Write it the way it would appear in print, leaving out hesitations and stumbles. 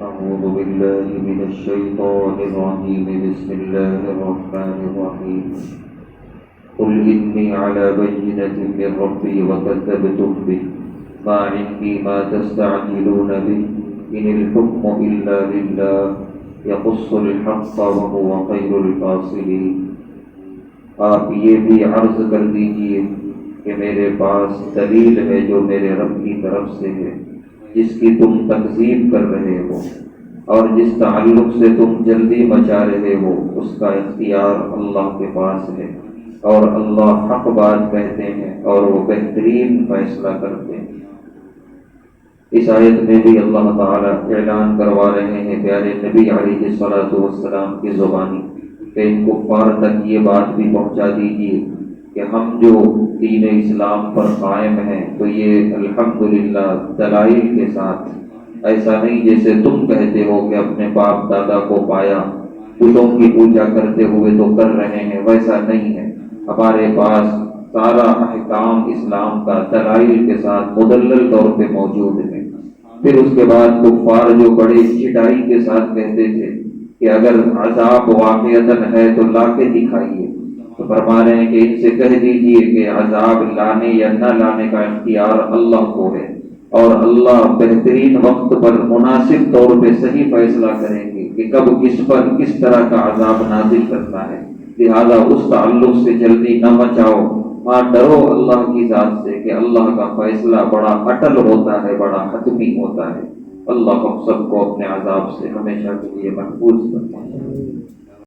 أعوذ بالله من الشيطان الرجيم. بسم الله الرحمن الرحيم. قل إني على بينة من ربي وكذبتم به ما عندي ما تستعجلون به إن الحكم إلا لله يقص الحق وهو خير الفاصلين. آپ یہ بھی عرض کر دیجئے کہ میرے پاس دلیل ہے جو میرے رب کی طرف سے ہے، جس کی تم تکذیب کر رہے ہو، اور جس تعلق سے تم جلدی مچا رہے ہو اس کا اختیار اللہ کے پاس ہے، اور اللہ حق بات کہتے ہیں اور وہ بہترین فیصلہ کرتے ہیں۔ اس آیت میں بھی اللہ تعالی اعلان کروا رہے ہیں پیارے نبی علیہ الصلوۃ والسلام کی زبانی کہ ان کفار تک یہ بات بھی پہنچا دیجیے کہ ہم جو دین اسلام پر قائم ہیں تو یہ الحمدللہ دلائل کے ساتھ، ایسا نہیں جیسے تم کہتے ہو کہ اپنے باپ دادا کو پایا بتوں کی پوجا کرتے ہوئے تو کر رہے ہیں، ویسا نہیں ہے۔ ہمارے پاس سارا احکام اسلام کا دلائل کے ساتھ مدلل طور پہ موجود ہے۔ پھر اس کے بعد کفار جو بڑے چٹائی کے ساتھ کہتے تھے کہ اگر عذاب واقعتاً ہے تو لا کے دکھائیے، تو فرما رہے ہیں کہ ان سے کہہ دیجئے کہ عذاب لانے یا نہ لانے کا اختیار اللہ کو ہے، اور اللہ بہترین وقت پر مناسب طور پہ صحیح فیصلہ کریں گے کہ کب کس پر کس طرح کا عذاب نازل کرنا ہے۔ لہذا اس تعلق سے جلدی نہ مچاؤ، ہاں ڈرو اللہ کی ذات سے کہ اللہ کا فیصلہ بڑا اٹل ہوتا ہے، بڑا حتمی ہوتا ہے۔ اللہ ہم سب کو اپنے عذاب سے ہمیشہ کے لیے محفوظ کرنا۔